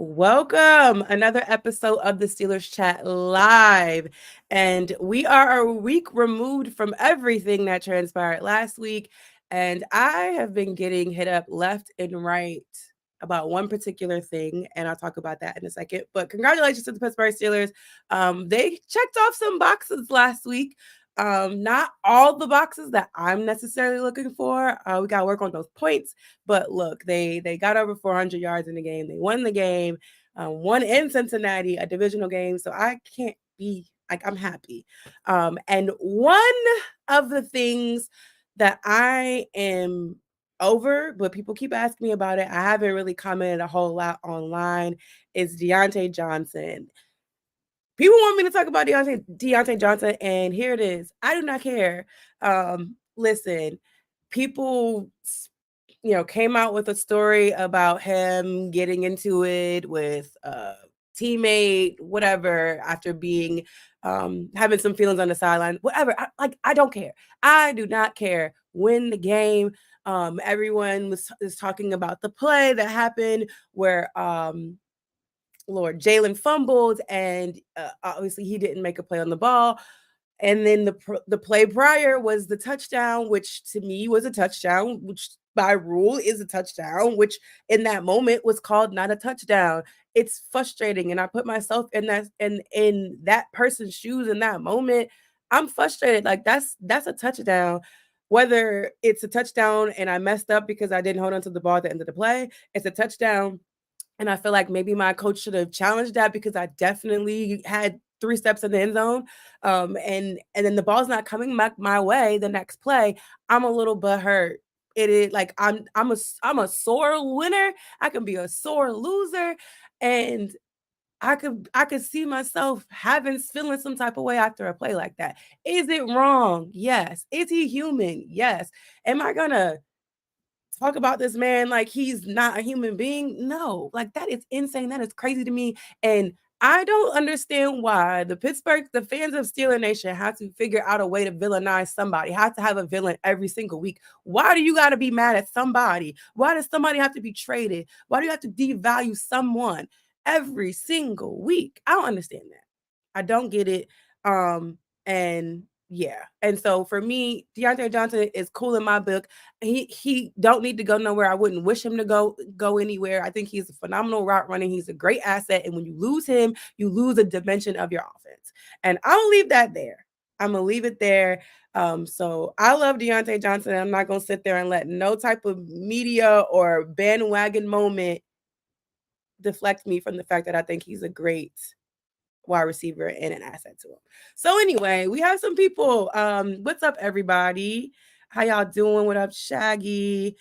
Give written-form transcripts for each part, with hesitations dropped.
Welcome. Another episode of the Steelers Chat Live. And we are a week removed from everything that transpired last week. And I have been getting hit up left and right about one particular thing. And I'll talk about that in a second. But congratulations to the Pittsburgh Steelers. They checked off some boxes last week. Not all the boxes that I'm necessarily looking for. We got to work on those points. But look, they got over 400 yards in the game. They won the game, won in Cincinnati, a divisional game. So I can't be like, I'm happy. And one of the things that I am over, but people keep asking me about it, I haven't really commented a whole lot online, is Deontay Johnson. People want me to talk about Deontay Johnson, and here it is. I do not care. Listen, people, came out with a story about him getting into it with a teammate, whatever, after being having some feelings on the sideline, whatever. I don't care. I do not care. Win the game. Everyone is talking about the play that happened where Lord, Jalen fumbled, and obviously he didn't make a play on the ball. And then the play prior was the touchdown, which to me was a touchdown, which by rule is a touchdown, which in that moment was called not a touchdown. It's frustrating, and I put myself in that person's shoes in that moment. I'm frustrated. Like that's a touchdown. Whether it's a touchdown and I messed up because I didn't hold on to the ball at the end of the play, it's a touchdown. And I feel like maybe my coach should have challenged that because I definitely had 3 steps in the end zone. And then the ball's not coming my way the next play. I'm a little butthurt. It is like I'm a sore winner. I can be a sore loser. And I could see myself feeling some type of way after a play like that. Is it wrong? Yes. Is he human? Yes. Am I gonna talk about this man like he's not a human being? No, like that is insane. That is crazy to me. And I don't understand why the fans of Steeler Nation have to figure out a way to villainize somebody, have to have a villain every single week. Why do you got to be mad at somebody? Why does somebody have to be traded? Why do you have to devalue someone every single week? I don't understand that. I don't get it. And yeah. And so for me, Deontay Johnson is cool in my book. He don't need to go nowhere. I wouldn't wish him to go anywhere. I think he's a phenomenal route running. He's a great asset. And when you lose him, you lose a dimension of your offense. And I'll leave that there. I'm gonna leave it there. So I love Deontay Johnson. I'm not gonna sit there and let no type of media or bandwagon moment deflect me from the fact that I think he's a great wide receiver and an asset to him. So anyway, we have some people. What's up, everybody? How y'all doing? What up, Shaggy?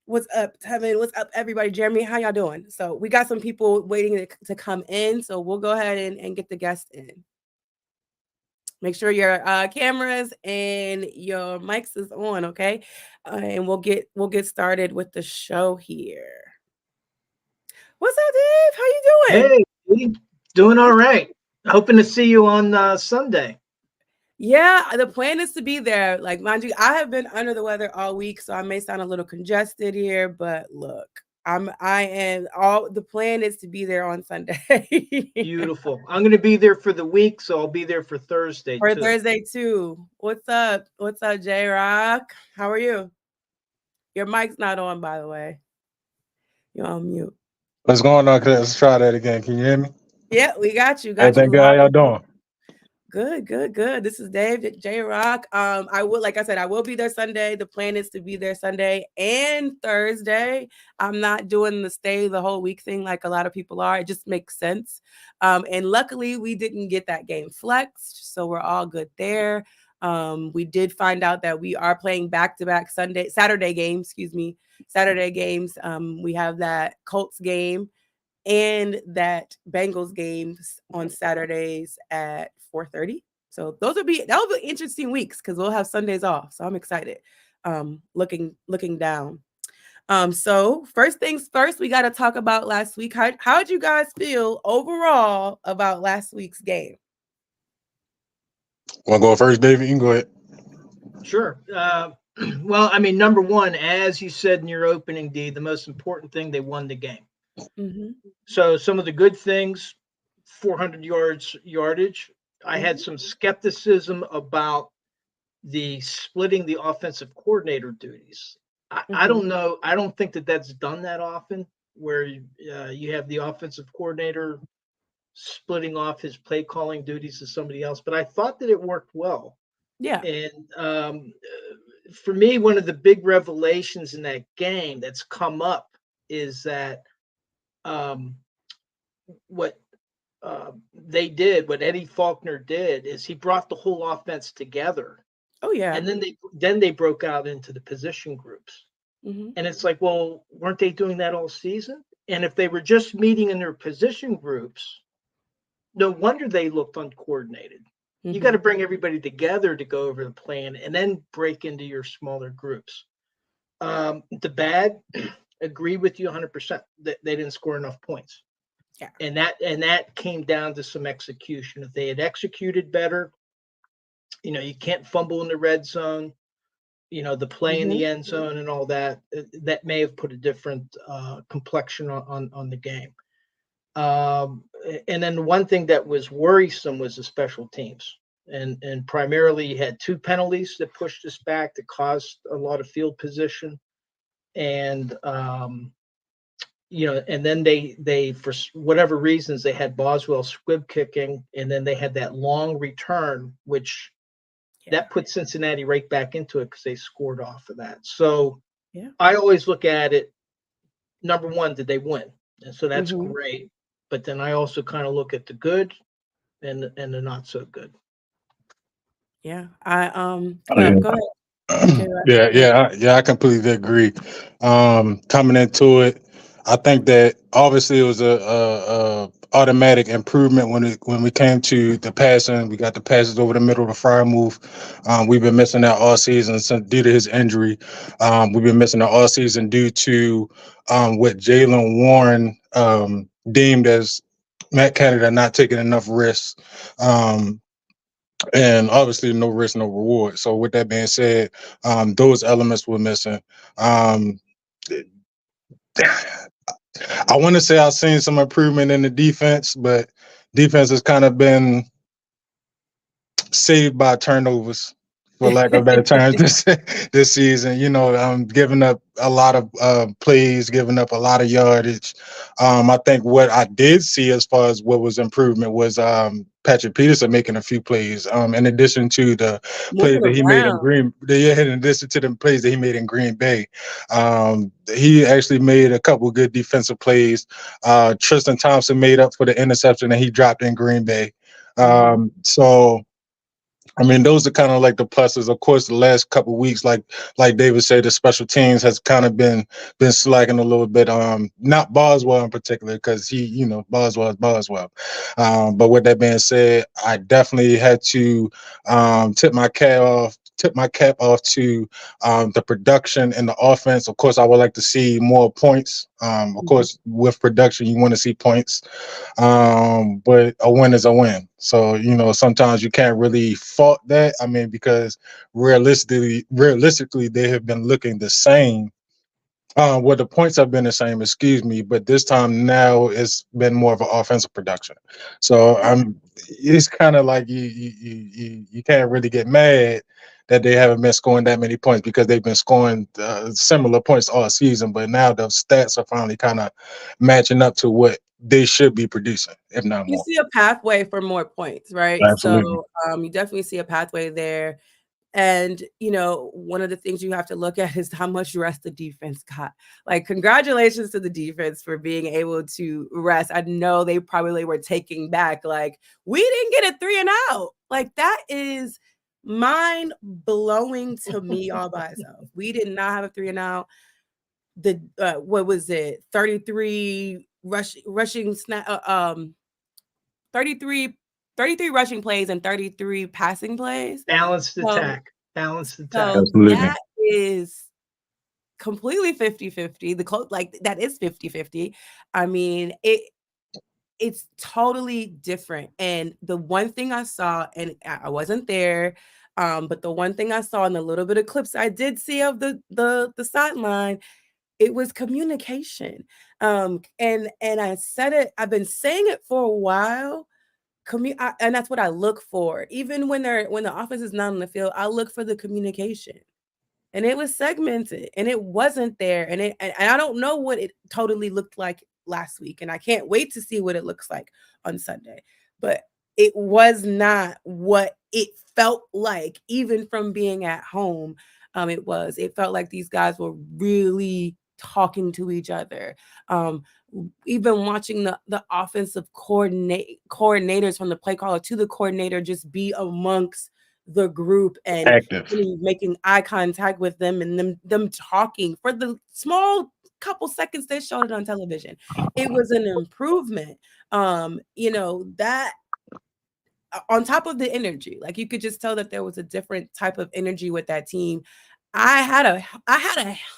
What's up, Tevin? What's up, everybody? Jeremy, how y'all doing? So we got some people waiting to come in. So we'll go ahead and get the guests in. Make sure your cameras and your mics is on, okay? And we'll get started with the show here. What's up, Dave? How you doing? Hey, doing all right. Hoping to see you on Sunday. Yeah, the plan is to be there. Like, mind you, I have been under the weather all week, so I may sound a little congested here, but look, the plan is to be there on Sunday. Beautiful. I'm going to be there for the week, so I'll be there for Thursday For too. Thursday too. What's up? What's up, J Rock? How are you? Your mic's not on, by the way. You're on mute. What's going on? Let's try that again. Can you hear me? Yeah, we got you. Hey, Got you thank you. How loud. y'all doing? Good. This is Dave, J Rock. Like I said, I will be there Sunday. The plan is to be there Sunday and Thursday. I'm not doing the stay the whole week thing like a lot of people are. It just makes sense. And luckily we didn't get that game flexed, so we're all good there. We did find out that we are playing back-to-back Saturday games. We have that Colts game and that Bengals games on Saturdays at 4:30. So that'll be interesting weeks because we'll have Sundays off. So I'm excited. Looking down. So first things first, we got to talk about last week. How did you guys feel overall about last week's game? Want to go first, David? You can go ahead. Sure. Well, I mean, number one, as you said in your opening, D, the most important thing, they won the game. Mm-hmm. So some of the good things, 400 yardage. I had Mm-hmm. some skepticism about the splitting the offensive coordinator duties. I Mm-hmm. don't know. I don't think that that's done that often, where you have the offensive coordinator splitting off his play calling duties to somebody else. But I thought that it worked well. Yeah. And for me, one of the big revelations in that game that's come up is that um, what they did, what Eddie Faulkner did, is he brought the whole offense together, Oh yeah. and then they broke out into the position groups. Mm-hmm. And it's like, well, weren't they doing that all season? And if they were just meeting in their position groups, no wonder they looked uncoordinated. You got Mm-hmm. to bring everybody together to go over the plan and then break into your smaller groups. The bad, agree with you 100% that they didn't score enough points. Yeah. And that came down to some execution. If they had executed better, you can't fumble in the red zone, the play in Mm-hmm. the end zone and all that. That may have put a different complexion on the game. And then one thing that was worrisome was the special teams. And primarily you had two penalties that pushed us back, that caused a lot of field position. And and then they for whatever reasons they had Boswell squib kicking, and then they had that long return, which Yeah. that put Cincinnati right back into it because they scored off of that. So Yeah. I always look at it, number one, did they win? And so that's Mm-hmm. great. But then I also kind of look at the good and the not so good. Yeah. I Oh, yeah. go ahead. Okay. I completely agree. Coming into it, I think that obviously it was a automatic improvement when we came to the passing. We got the passes over the middle of the fire move. We've been missing that all season since due to his injury. We've been missing that all season due to what Jalen Warren deemed as Matt Canada not taking enough risks. And obviously no risk, no reward. So with that being said, those elements were missing. Um, I want to say I've seen some improvement in the defense, but defense has kind of been saved by turnovers, for lack of better terms, this season. Giving up a lot of plays, giving up a lot of yardage. I think what I did see as far as what was improvement was Patrick Peterson making a few plays. In addition to the plays Moving that he made in around. in addition to the plays that he made in Green Bay, he actually made a couple good defensive plays. Tristan Thompson made up for the interception that he dropped in Green Bay. Mm-hmm. So I mean, those are kind of like the pluses. Of course, the last couple of weeks, like David said, the special teams has kind of been slacking a little bit. Not Boswell in particular, because Boswell is Boswell. But with that being said, I definitely had to tip my cap off to the production and the offense. Of course, I would like to see more points. Of course, with production, you want to see points. But a win is a win. So, sometimes you can't really fault that. I mean, because realistically, they have been looking the same. Well, the points have been the same, excuse me, but this time now it's been more of an offensive production. So it's kind of like you can't really get mad that they haven't been scoring that many points, because they've been scoring similar points all season. But now the stats are finally kind of matching up to what they should be producing, if not You more. see a pathway for more points, right? Absolutely. So you definitely see a pathway there. And, one of the things you have to look at is how much rest the defense got. Like, congratulations to the defense for being able to rest. I know they probably were taking back, like, we didn't get a 3 and out. Like, that is mind blowing to me all by itself. We did not have a 3 and out. The what was it? 33 rushing snap 33 33 rushing plays and 33 passing plays. Balanced So attack. Balanced attack. so Absolutely. that is completely 50-50. That is 50-50. I mean, it's totally different. And the one thing I saw, and I wasn't there, but the one thing I saw in the little bit of clips I did see of the sideline, it was communication. And I said it, I've been saying it for a while. And that's what I look for. Even when the offense is not on the field, I look for the communication. And it was segmented and it wasn't there. And I don't know what it totally looked like last week. And I can't wait to see what it looks like on Sunday. But it was not what it felt like, even from being at home. It felt like these guys were really talking to each other. Um, Even watching the offensive coordinators, from the play caller to the coordinator, just be amongst the group and Active. really making eye contact with them, and them talking for the small couple seconds they showed it on television. It was an improvement. That on top of the energy, like you could just tell that there was a different type of energy with that team. I had a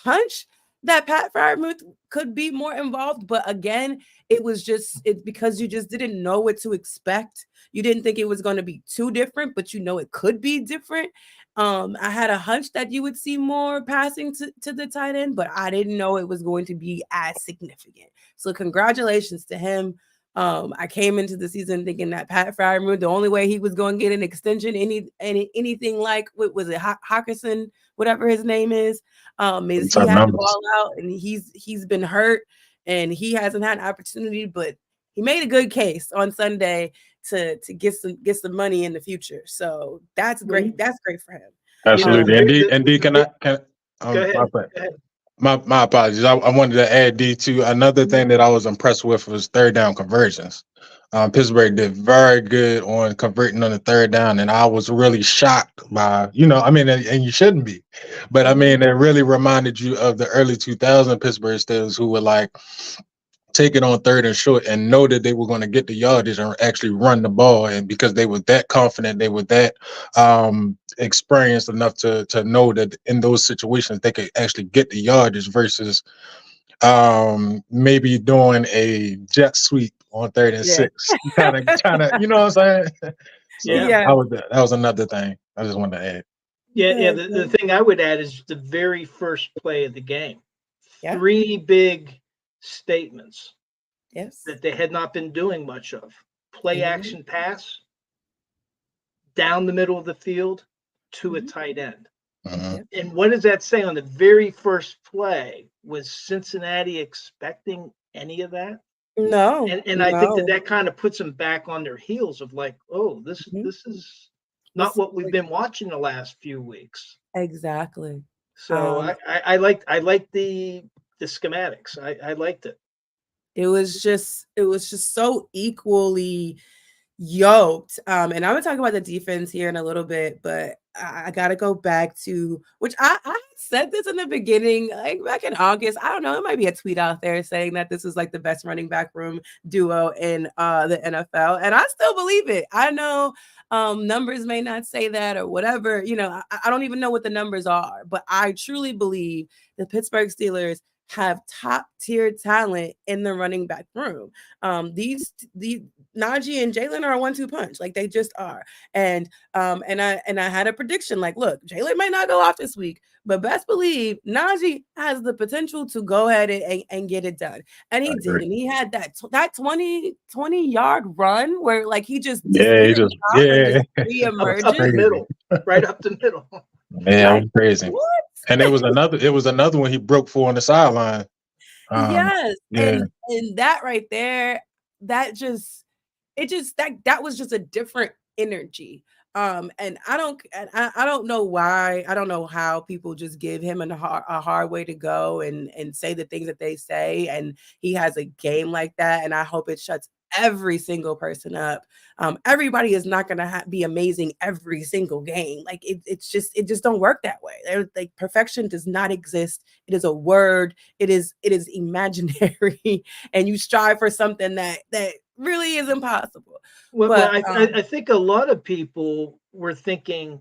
hunch that Pat Fryermuth could be more involved, but again, it's because you just didn't know what to expect. You didn't think it was going to be too different, but it could be different. I had a hunch that you would see more passing to the tight end, but I didn't know it was going to be as significant. So congratulations to him. I came into the season thinking that Pat Fryermuth, the only way he was going to get an extension, anything like, what was it, Hawkinson, whatever his name is he Type had to numbers. ball out, and he's been hurt, and he hasn't had an opportunity, but he made a good case on Sunday to get some money in the future. So that's great. That's great for him. Absolutely. And D, can Go ahead. my bad. My apologies. I wanted to add, D, to another thing that I was impressed with was third down conversions. Pittsburgh did very good on converting on the third down, and I was really shocked by, and you shouldn't be, but I mean, it really reminded you of the early 2000 Pittsburgh Steelers, who were like, take it on third and short and know that they were going to get the yardage and actually run the ball. And because they were that confident, they were that experienced enough to know that in those situations they could actually get the yardage versus maybe doing a jet sweep on third and Yeah. six. Kind of, you know what I'm saying? So Yeah. that was another thing I just wanted to add. Yeah. The thing I would add is the very first play of the game. Yeah. 3 big statements. Yes. That they had not been doing much of. Play action pass down the middle of the field to a tight end. And what does that say on the very first play? Was Cincinnati expecting any of that? No. And I think that kind of puts them back on their heels of like, oh, this is not what we've been watching the last few weeks. Exactly. So I liked the schematics. I liked it. It was just so equally yoked. And I'm gonna talk about the defense here in a little bit, but I gotta go back to, which I said this in the beginning, like back in August. I don't know, it might be a tweet out there saying that this is like the best running back room duo in the NFL, and I still believe it. I know numbers may not say that or whatever, I don't even know what the numbers are, but I truly believe the Pittsburgh Steelers have top tier talent in the running back room. These Najee and Jalen are a 1-2 punch, like they just are. And I had a prediction, like, look, Jalen might not go off this week, but best believe Najee has the potential to go ahead and get it done. And he did. And he had that 20-yard run where like he just disappeared and just reemerged. Up the middle, right up the middle. Yeah, it was crazy. What? And it was another one he broke for on the sideline. Yes. Yeah. And that right there, that was just a different energy. And I don't know why. I don't know how people just give him a hard way to go and say the things that they say. And he has a game like that. And I hope it shuts every single person up. Everybody is not going to be amazing every single game. Like it just don't work that way. Like perfection does not exist. It is a word. It is imaginary, and you strive for something that really is impossible. Well, But I think a lot of people were thinking,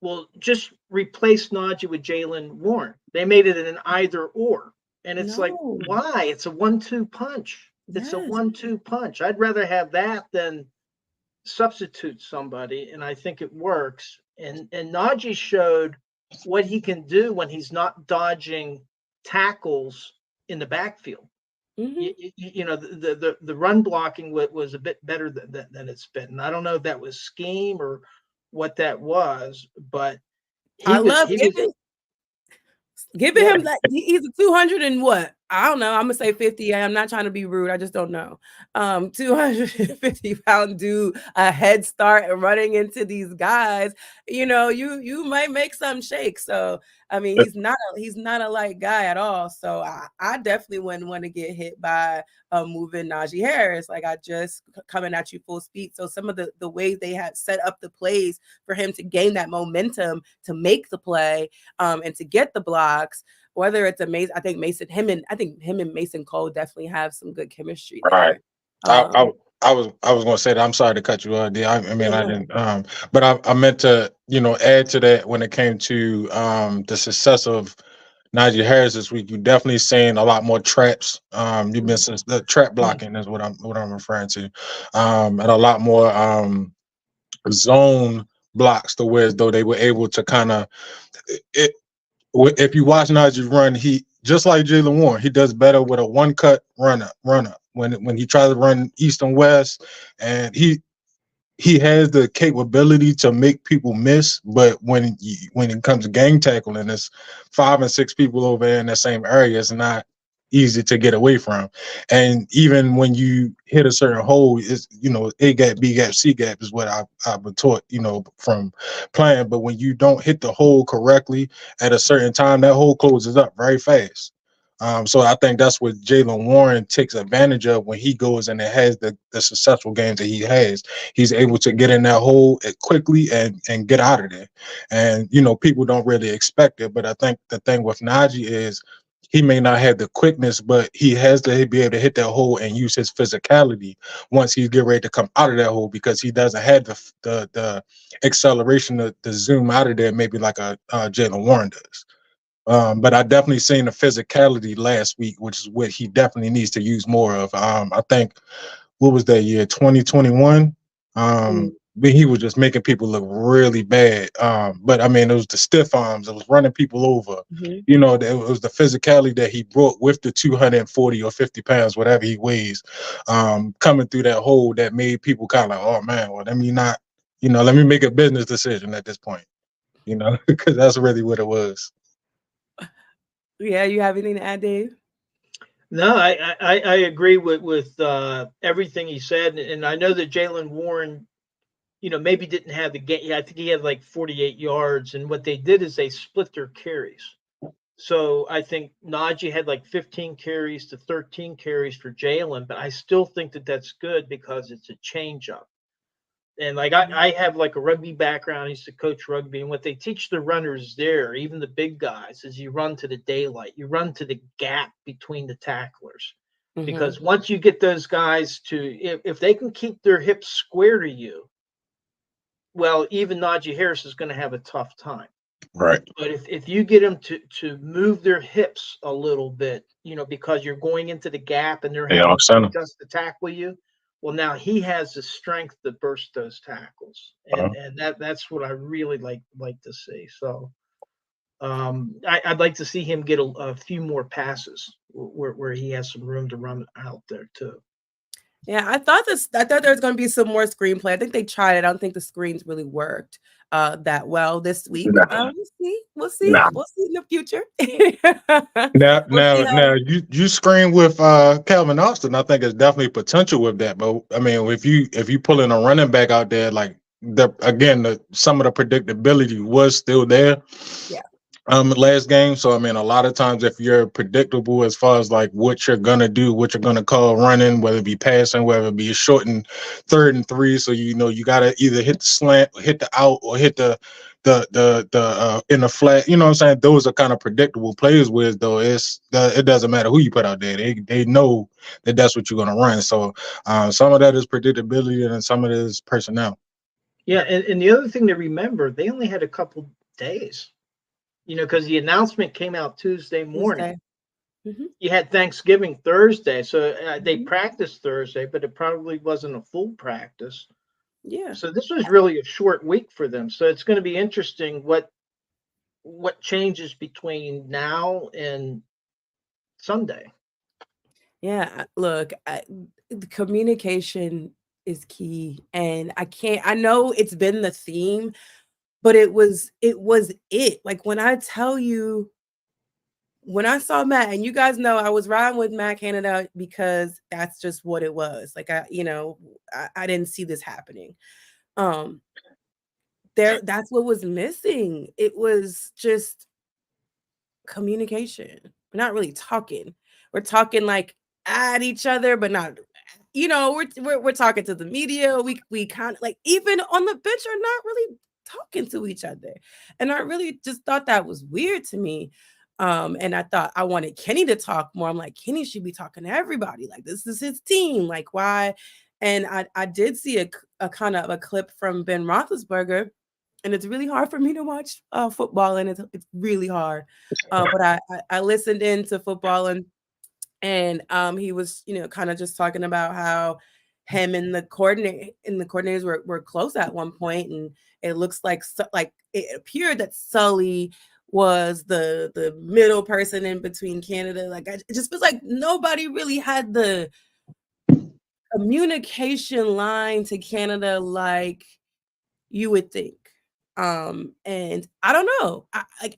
well, just replace Najee with Jalen Warren. They made it an either or. And it's like, why? It's a 1-2 punch. It's a 1-2 punch. I'd rather have that than substitute somebody. And I think it works. And Najee showed what he can do when he's not dodging tackles in the backfield. Mhm. The run blocking was a bit better than it's been. And I don't know if that was scheme or what that was, but I he was love he was giving yeah. him that he's a 200 and what? I don't know. I'm gonna say 50. I'm not trying to be rude. I just don't know. 250-pound dude, a head start and running into these guys. You might make some shake. So I mean, he's not a light guy at all. So I definitely wouldn't want to get hit by moving Najee Harris. Like I just coming at you full speed. So some of the ways they had set up the plays for him to gain that momentum to make the play and to get the blocks, whether it's amazing. I think him and Mason Cole definitely have some good chemistry Right. there. I, Um, I I was going to say that. I'm sorry to cut you off. I yeah, mean, I no. didn't. But I meant to, add to that when it came to the success of Najee Harris this week. You definitely seeing a lot more traps. You've been the trap blocking is what I'm referring to, and a lot more zone blocks to where as though they were able to kind of it. If you watch Najee run, he just like Jalen Warren, he does better with a one cut run up when he tries to run east and west, and he has the capability to make people miss, but when it comes to gang tackling, it's 5 and 6 people over there in the same area. It's not easy to get away from. And even when you hit a certain hole, it's A gap, B gap, C gap is what I've been taught, from playing. But when you don't hit the hole correctly at a certain time, that hole closes up very fast. So I think that's what Jalen Warren takes advantage of when he goes and it has the successful games that he has. He's able to get in that hole quickly and get out of there. And people don't really expect it, but I think the thing with Najee is he may not have the quickness, but he has to be able to hit that hole and use his physicality once he's get ready to come out of that hole, because he doesn't have the acceleration to zoom out of there, maybe like a Jalen Warren does. But I definitely seen the physicality last week, which is what he definitely needs to use more of. I think what was that year, 2021? Mm, But he was just making people look really bad. But I mean, it was the stiff arms, it was running people over. mhm. It was the physicality that he brought with the 240 or 50 pounds, whatever he weighs, coming through that hole that made people kind of like, oh man, well, let me not, let me make a business decision at this point, because that's really what it was. Yeah, you have anything to add, Dave? No, I agree with everything he said, and I know that Jalen Warren, maybe didn't have the game. I think he had like 48 yards, and what they did is they split their carries. So I think Najee had like 15 carries to 13 carries for Jalen, but I still think that that's good because it's a change up. And like Mhm, I have like a rugby background. I used to coach rugby, and what they teach the runners there, even the big guys, is you run to the daylight, you run to the gap between the tacklers. mhm, Because once you get those guys to, if they can keep their hips square to you, well, even Najee Harris is going to have a tough time. Right. But if you get them to move their hips a little bit, because you're going into the gap and they're Yeah, I'm having to saying. adjust to tackle you, well, now he has the strength to burst those tackles, and that's what I really like to see. So I'd like to see him get a few more passes where he has some room to run out there too. Yeah, I thought there was gonna be some more screenplay. I think they tried it. I don't think the screens really worked that well this week. Nah, We'll see. We'll see. nah. We'll see in the future. Now, We'll see now, how. now, you screen with Calvin Austin. I think there's definitely potential with that. But I mean, if you pull in a running back out there, like some of the predictability was still there. Yeah. Last game. So I mean, a lot of times if you're predictable as far as like what you're gonna do, what you're gonna call running, whether it be passing, whether it be a short and 3rd and 3, so you gotta either hit the slant, hit the out, or hit the in the flat. You know what I'm saying? Those are kind of predictable plays. With though, it doesn't matter who you put out there. They know that that's what you're gonna run. So some of that is predictability, and some of it is personnel. Yeah, and the other thing to remember, they only had a couple days, because the announcement came out Tuesday morning. Tuesday. Hmm. You had Thanksgiving Thursday, so they Hmm. practiced Thursday, but it probably wasn't a full practice. Yeah. So this was really a short week for them. So it's going to be interesting what changes between now and Sunday. Yeah, look, the communication is key, and I know it's been the theme, but it. Like, when I tell you, when I saw Matt, and you guys know I was riding with Matt Canada because that's just what it was. Like, I didn't see this happening. Um, that's what was missing. It was just communication. We're not really talking. We're talking like at each other, but not. We're talking to the media. We kind of like, even on the bench, are not really talking to each other, and I really just thought that was weird to me. And I thought I wanted Kenny to talk more. I'm like, Kenny should be talking to everybody. Like, this is his team. Like, why? And I did see a kind of a clip from Ben Roethlisberger, and it's really hard for me to watch football, and it's really hard. But I listened into football, and he was, kind of just talking about how him and the coordinators were close at one point, and it looks like like it appeared that Sully was the middle person in between Canada. Like, it just feels like nobody really had the communication line to Canada like you would think. And I don't know.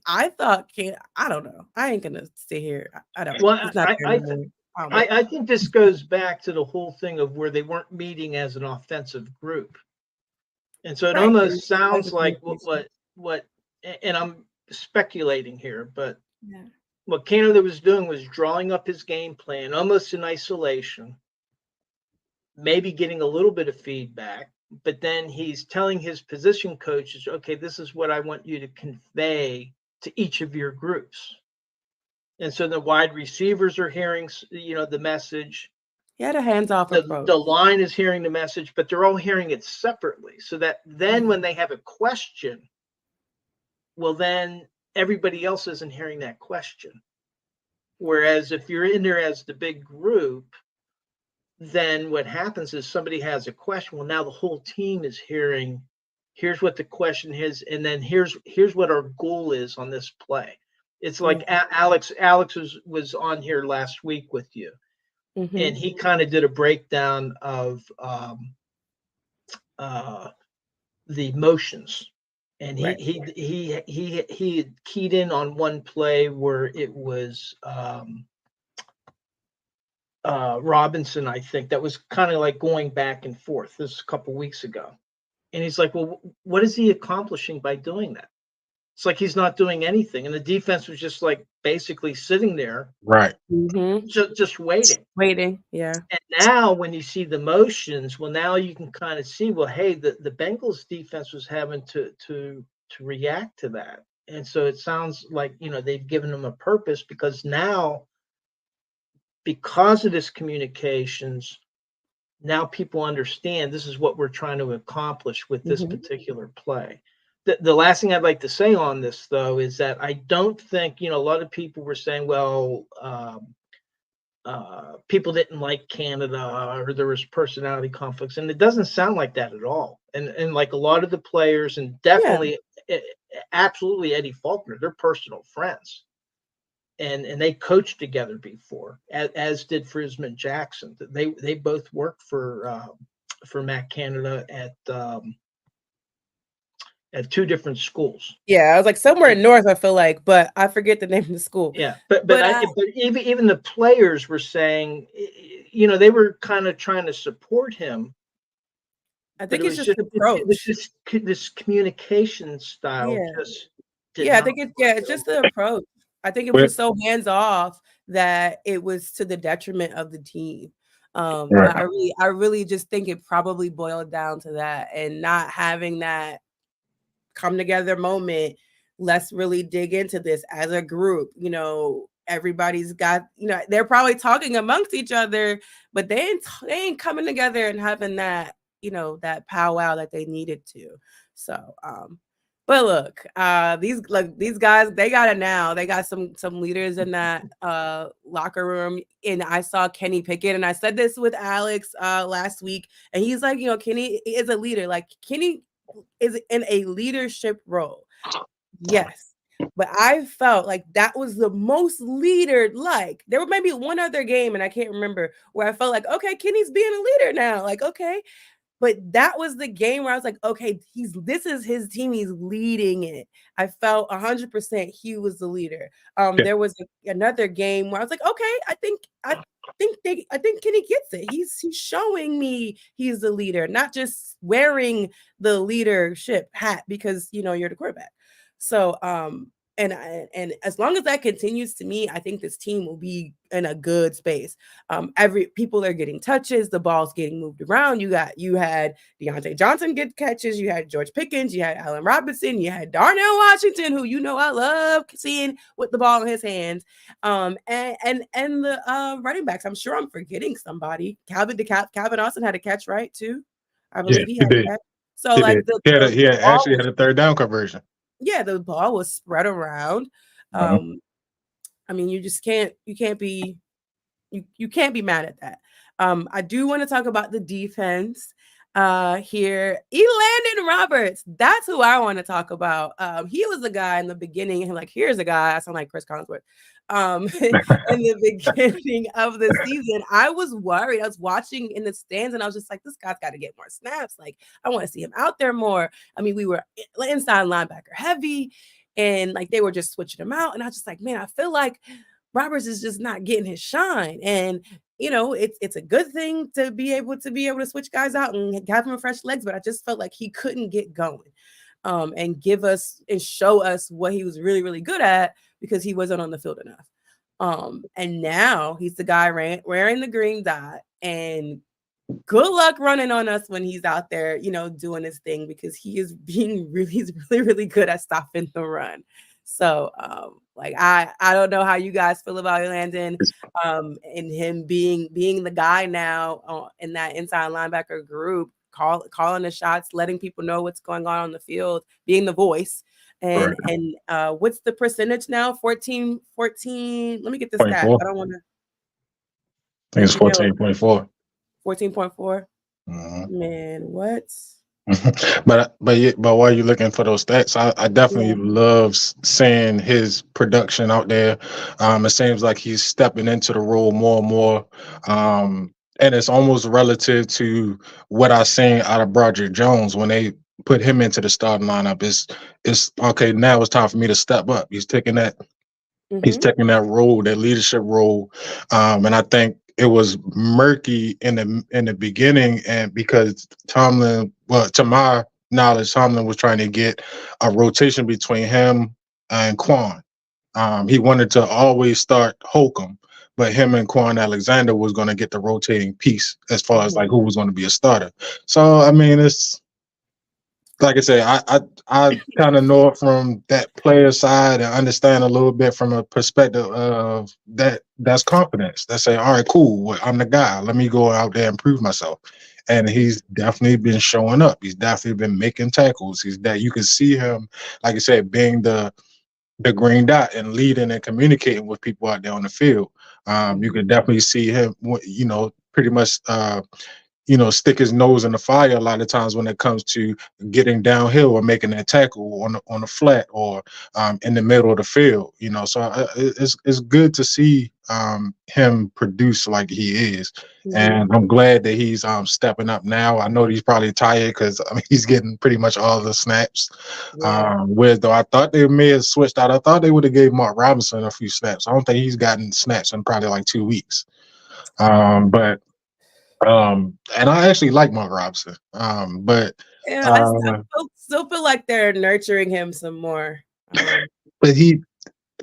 I thought I don't know. I ain't gonna sit here. I don't know. Well, He's not there anymore. I think this goes back to the whole thing of where they weren't meeting as an offensive group, and so it Right. almost sounds like what, and I'm speculating here, but Yeah. what Canada was doing was drawing up his game plan almost in isolation, maybe getting a little bit of feedback, but then he's telling his position coaches, okay, this is what I want you to convey to each of your groups. And so the wide receivers are hearing, the message. He had a hands-off approach. The line is hearing the message, but they're all hearing it separately. So that then when they have a question, well, then everybody else isn't hearing that question. Whereas if you're in there as the big group, then what happens is somebody has a question. Well, now the whole team is hearing, here's what the question is, and then here's what our goal is on this play. It's like Alex was on here last week with you, and he kind of did a breakdown of the motions, and he keyed in on one play where it was Robinson, I think, that was kind of like going back and forth. This is a couple weeks ago, and he's like, well, what is he accomplishing by doing that? It's like he's not doing anything, and the defense was just like basically sitting there, right? Just waiting. Yeah. And now when you see the motions, well, now you can kind of see, well, hey, the Bengals defense was having to react to that, and so it sounds like they've given them a purpose, because now, because of this communications, now people understand this is what we're trying to accomplish with this particular play. The last thing I'd like to say on this, though, is that I don't think, a lot of people were saying, well, people didn't like Canada, or there was personality conflicts, and it doesn't sound like that at all. And like a lot of the players, and definitely, absolutely Eddie Faulkner, they're personal friends. And they coached together before, as did Frisman Jackson. They both worked for Matt Canada at two different schools. Yeah, I was like somewhere in North, I feel like, but I forget the name of the school. Yeah, but even the players were saying, they were kind of trying to support him. I think it's just approach. This communication style just I think it's just the approach. I think it was so hands off that it was to the detriment of the team. I really just think it probably boiled down to that, and not having that come together moment. Let's really dig into this as a group. Everybody's got, they're probably talking amongst each other, but they ain't coming together and having that, that powwow that they needed to. So, but look, these guys, they got it now. They got some leaders in that locker room. And I saw Kenny Pickett, and I said this with Alex last week, and he's like, Kenny is a leader. Like, Kenny is in a leadership role. Yes. But I felt like that was the most leader like. There was maybe one other game, and I can't remember, where I felt like, okay, Kenny's being a leader now. Like, okay, but that was the game where I was like, okay, this is his team. He's leading it. I felt 100% he was the leader. Yeah. There was another game where I was like, okay, I think Kenny gets it. He's showing me he's the leader, not just wearing the leadership hat because you're the quarterback. So and as long as that continues, to me, I think this team will be in a good space. Every people are getting touches, the ball's getting moved around. You had Deontay Johnson get catches, you had George Pickens, you had Allen Robinson, you had Darnell Washington, who I love seeing with the ball in his hands. And the running backs. I'm sure I'm forgetting somebody. Calvin Austin had a catch, right? Too. I Yeah, believe he he had a did. catch. So He like did. He the had ball actually was had a third down conversion. the ball was spread around. Uh-huh. I mean, you can't be mad at that. I do want to talk about the defense here. Elandon Roberts, that's who I want to talk about. He was the guy in the beginning, and like, here's a guy. I sound like Chris Collinsworth. In the beginning of the season, I was worried. I was watching in the stands, and I was just like, this guy's got to get more snaps. Like, I want to see him out there more. I mean, we were inside linebacker heavy, and like they were just switching him out, and I was just like, man, I feel like Roberts is just not getting his shine. And it's a good thing to be able to switch guys out and have him fresh legs, but I just felt like he couldn't get going. And give us and show us what he was really, really good at because he wasn't on the field enough. And now he's the guy wearing the green dot, and good luck running on us when he's out there, doing his thing, because he's really, really good at stopping the run. So, like I don't know how you guys feel about Landon, and him being the guy now in that inside linebacker group, calling the shots, letting people know what's going on the field, being the voice. And Right. and what's the percentage now? 14. Let me get the stat. 24. I don't want to. I think it's 14.4. 14.4. Mhm. Man, what? But while you're looking for those stats, I definitely love seeing his production out there. It seems like he's stepping into the role more and more. And it's almost relative to what I seen out of Broderick Jones when they put him into the starting lineup. It's okay, now it's time for me to step up. He's taking that role, that leadership role. And I think it was murky in the beginning, and because Tomlin, well, to my knowledge, Tomlin was trying to get a rotation between him and Quan. He wanted to always start Holcomb, but him and Quan Alexander was going to get the rotating piece as far as like who was going to be a starter. So I mean, it's like I say, I kind of know it from that player side and understand a little bit from a perspective of that's confidence. That say, all right, cool, well, I'm the guy. Let me go out there and prove myself. And he's definitely been showing up. He's definitely been making tackles. He's that you can see him, like I said, being the green dot and leading and communicating with people out there on the field. You can definitely see him, pretty much. Stick his nose in the fire a lot of times when it comes to getting downhill or making that tackle on the flat or in the middle of the field. So it's good to see him produce like he is, and I'm glad that he's stepping up now. I know he's probably tired because he's getting pretty much all the snaps. Whereas though I thought they may have switched out, I thought they would have gave Mark Robinson a few snaps. I don't think he's gotten snaps in probably like 2 weeks. But and I actually like Mark Robinson. But I still feel like they're nurturing him some more. But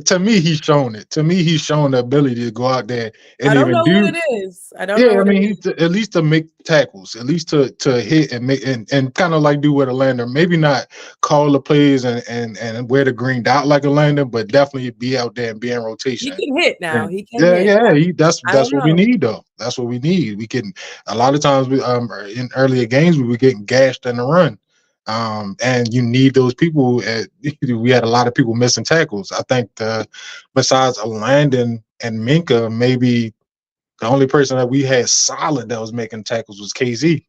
to me, he's shown it. To me, he's shown the ability to go out there and I don't even know do. what it is. I don't know what it is. At least to make tackles, at least to hit and make and kind of like do what a lander. Maybe not call the plays and wear the green dot like a lander, but definitely be out there and be in rotation. He can hit now. And He can hit. That's what we need though. That's what we need. We can a lot of times we in earlier games we were getting gashed in the run. And you need those people. We had a lot of people missing tackles. I think besides Landon and Minka, maybe the only person that we had solid that was making tackles was KZ.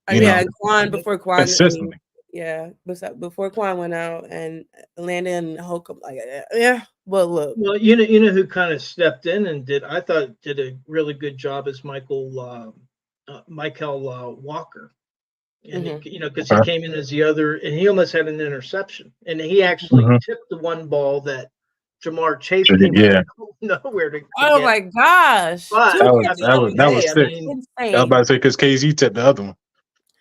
Yeah, Quan before Quan. Consistently. Yeah, before Quan went out and Landon and Holcomb, like, yeah. But look, Well, you know who kind of stepped in and I thought did a really good job is Michael Walker, and hmm because he Okay. came in as the other, and he almost had an interception, and he actually Mhm. tipped the one ball that Jamar Chase came out Yeah, of nowhere to oh get. my gosh, But two I mean, that hey, was I sick. mean, I was insane. about to say because KZ tipped the other one.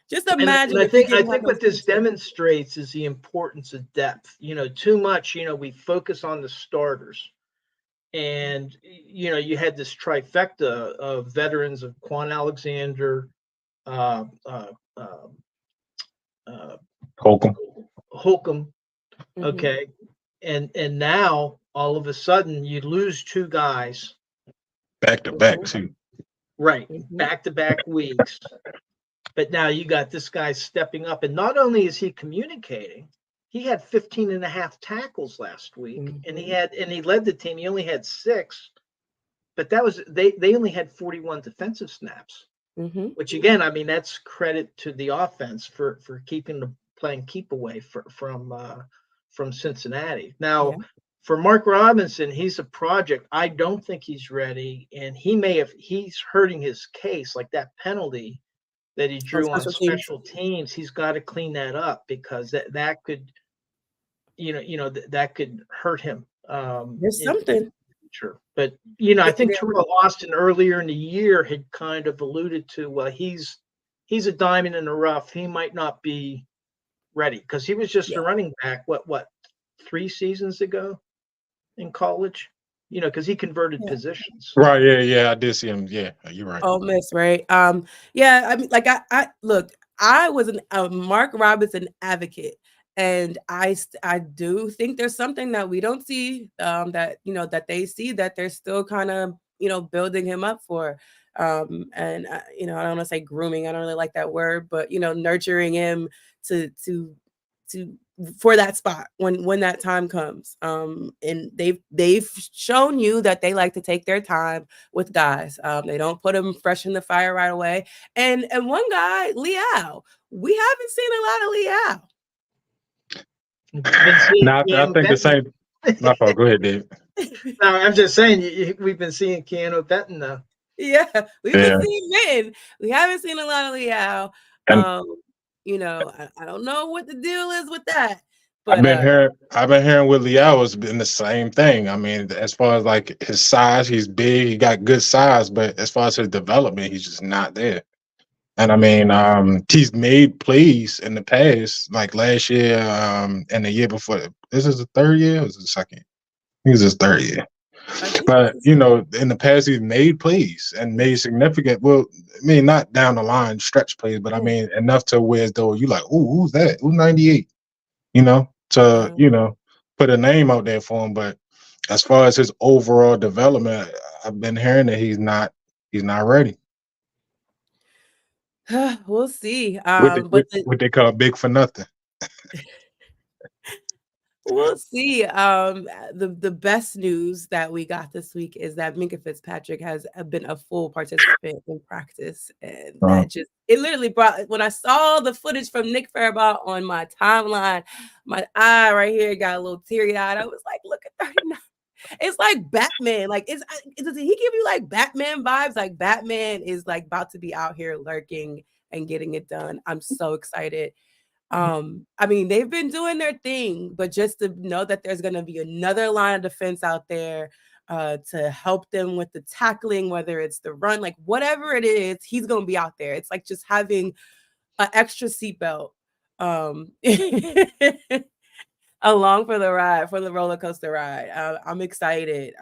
Just and imagine I if you think didn't have those what two this tips. demonstrates is the importance of depth. Too much. We focus on the starters, and you had this trifecta of veterans of Quan Alexander, uh, uh, uh, uh, Holcomb Holcomb. hmm Okay, and now all of a sudden you lose two guys, back to back hmm too. right, hmm back to back weeks. But now you got this guy stepping up, and not only is he communicating, he had 15 and a half tackles last week, and hmm he led the team. He only had 6, but that was they only had 41 defensive snaps, hmm which again, I mean, that's credit to the offense for playing keep away from Cincinnati. Yeah. Now, for Mark Robinson, he's a project. I don't think he's ready, and he's hurting his case, like that penalty that he On drew on special teams, special teams. He's got to clean that up because that could that could hurt him there's in the something. future. But I think There- Terrell Austin earlier in the year had kind of alluded to, well, he's a diamond in the rough. He might not be ready because he was just a yeah. running back. What 3 seasons ago in college? Because he converted Yeah. positions. Right? Yeah. I did see him. Yeah, you're right. Ole Miss, right? Yeah. I mean, like, I look. I was a Mark Robinson advocate, and I do think there's something that we don't see. That that they see that they're still kind of building him up for. And I don't want to say grooming. I don't really like that word, but nurturing him to to to for that spot when that time comes. And they've shown you that they like to take their time with guys. They don't put them fresh in the fire right away. And one guy, Liao, we haven't seen a lot of Liao. Been seeing Now I Keanu think the Benton. same. My fault. Go ahead, Dave. No, I'm just saying we've been seeing Keanu Benton though. Yeah, we've been Yeah, seeing men. We haven't seen a lot of Liao. and I don't know what the deal is with that, I've but been hearing with Liao has been the same thing. I mean, as far as like his size, he's big, he got good size, but as far as his development, he's just not there. And I mean, he's made plays in the past, like last year, and the year before. This is the third year, or is it the second? I think it's his third year. I think But in the past, he's made plays and made significant. Well, I mean, not down the line stretch plays, but I yeah. mean enough to where as though you like, oh, who's that? Who's 98? To put a name out there for him. But as far as his overall development, I've been hearing that he's not ready. We'll see. What they call big for nothing. We'll see. The best news that we got this week is that Minka Fitzpatrick has been a full participant in practice, and that it literally brought when I saw the footage from Nick Farabaugh on my timeline, my eye right here got a little teary eyed. I was like, "Look at 39." It's like Batman. Like, does he give you like Batman vibes? Like Batman is like about to be out here lurking and getting it done. I'm so excited. I mean, they've been doing their thing, but just to know that there's going to be another line of defense out there to help them with the tackling, whether it's the run, like whatever it is, he's going to be out there. It's like just having an extra seatbelt along for the ride, for the roller coaster ride. I'm excited.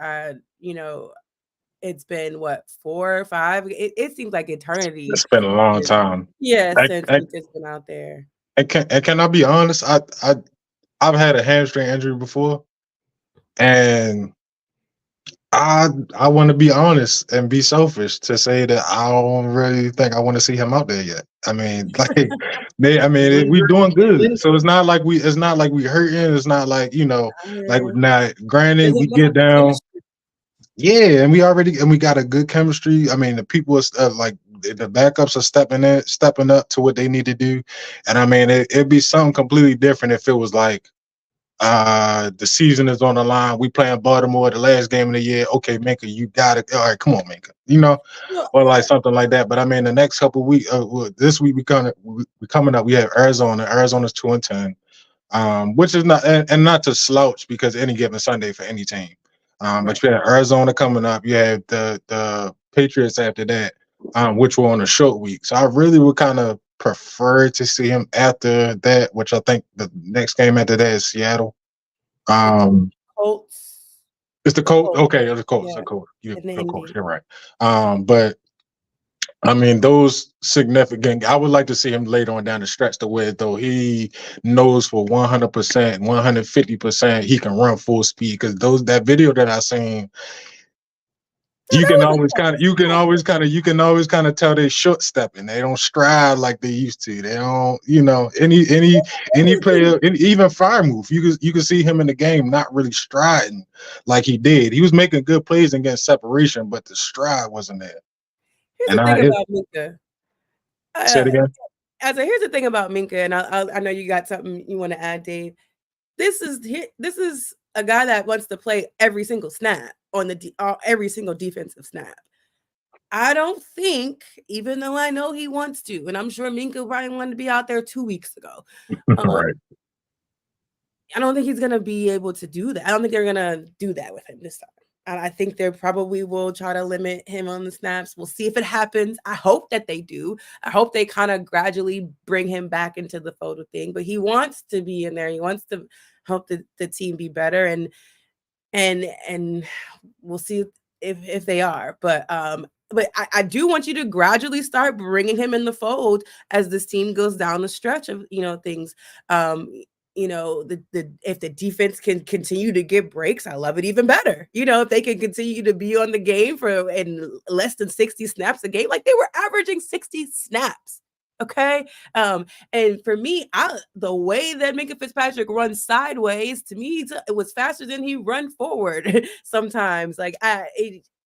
It's been what 4 or 5. It seems like eternity. It's been a long time. Yeah, I, since I, Minka's been out there. and can I be honest? I've had a hamstring injury before, and I want to be honest and be selfish to say that I don't really think I want to see him out there yet. I mean, like we doing good, so it's not like we hurting. It's not like like now. Granted, we get down. Yeah, and we got a good chemistry. I mean, the people are like the backups are stepping up to what they need to do. And I mean, it'd be something completely different if it was like the season is on the line. We playing Baltimore, the last game of the year. Okay, Minka, you got it. All right, come on, Minka. You know, Well, or like something like that. But I mean, the next couple of weeks, this week we coming up. We have Arizona. Arizona's 2-10, which is not and not to slouch because any given Sunday for any team. right. But you have Arizona coming up. You have the Patriots after that, which were on a short week. So I really would kind of prefer to see him after that, which I think the next game after that is Seattle. Colts. It's the Colts. Colts. Okay, the Colts. Yeah. The Colts. In the The Colts. Indy. You're right. But I mean, those significant. I would like to see him later on down the stretch to where though he knows for 100%, 150% he can run full speed. Because that video that I seen, No, you that can wasn't always fast. kind of tell they short stepping. They don't stride like they used to. They don't, any player, even fire move. You can see him in the game not really striding like he did. He was making good plays and getting separation, but the stride wasn't there. Here's And the thing about Minka. say it again. Here's the thing about Minka, and I know you got something you want to add, Dave. This is a guy that wants to play every single snap on every single defensive snap. I don't think, even though I know he wants to, and I'm sure Minka probably wanted to be out there 2 weeks ago. Right. I don't think he's gonna be able to do that. I don't think they're gonna do that with him this time. And I think they probably will try to limit him on the snaps. We'll see if it happens. I hope that they do. I hope they kind of gradually bring him back into the photo thing. But he wants to be in there. He wants to help the team be better. And we'll see if they are. But I do want you to gradually start bringing him in the fold as this team goes down the stretch of things. If the defense can continue to get breaks, I love it even better. If they can continue to be on the game for in less than 60 snaps a game, like they were averaging 60 snaps. Okay. And for me, the way that Minka Fitzpatrick runs sideways, to me, it was faster than he run forward sometimes.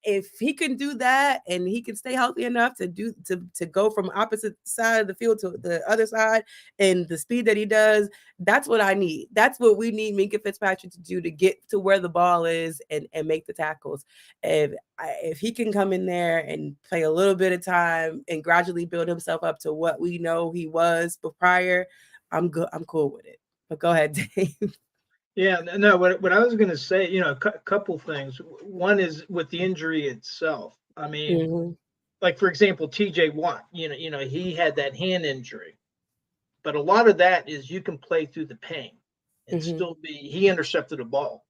If he can do that and he can stay healthy enough to go from opposite side of the field to the other side and the speed that he does, that's what I need. That's what we need Minka Fitzpatrick to do to get to where the ball is and make the tackles. If he can come in there and play a little bit of time and gradually build himself up to what we know he was prior, I'm good. I'm cool with it. But go ahead, Dave. Yeah, no, what I was going to say, a couple things. One is with the injury itself. I mean, like for example, TJ Watt, he had that hand injury, but a lot of that is you can play through the pain and still he intercepted a ball,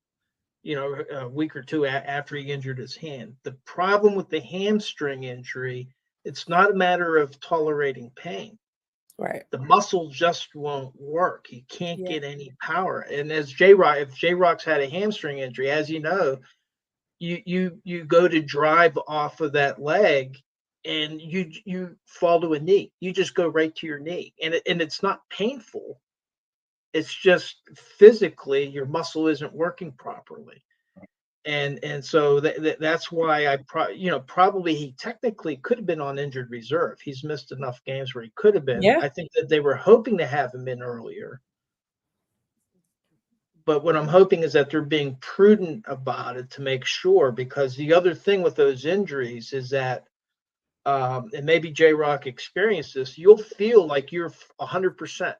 a week or two after he injured his hand. The problem with the hamstring injury, it's not a matter of tolerating pain. Right. The muscle just won't work. He can't get any power. And if J-Rock's had a hamstring injury, as you know, you go to drive off of that leg and you fall to a knee. You just go right to your knee. And it's not painful. It's just physically your muscle isn't working properly. And so that's why probably he technically could have been on injured reserve. He's missed enough games where he could have been. Yeah. I think that they were hoping to have him in earlier. But what I'm hoping is that they're being prudent about it to make sure, because the other thing with those injuries is that, and maybe J-Rock experienced this, you'll feel like you're 100%.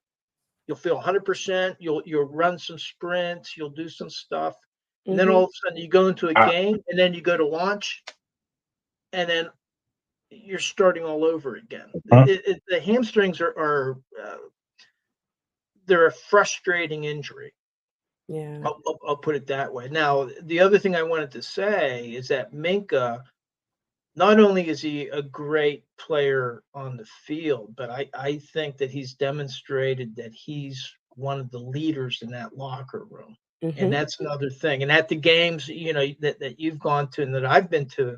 You'll feel 100%. You'll run some sprints. You'll do some stuff. And then all of a sudden you go into a game and then you go to launch and then you're starting all over again. The hamstrings are they're a frustrating injury. Yeah. I'll put it that way. Now, the other thing I wanted to say is that Minka, not only is he a great player on the field, but I think that he's demonstrated that he's one of the leaders in that locker room. And that's another thing. And at the games, that you've gone to and that I've been to, a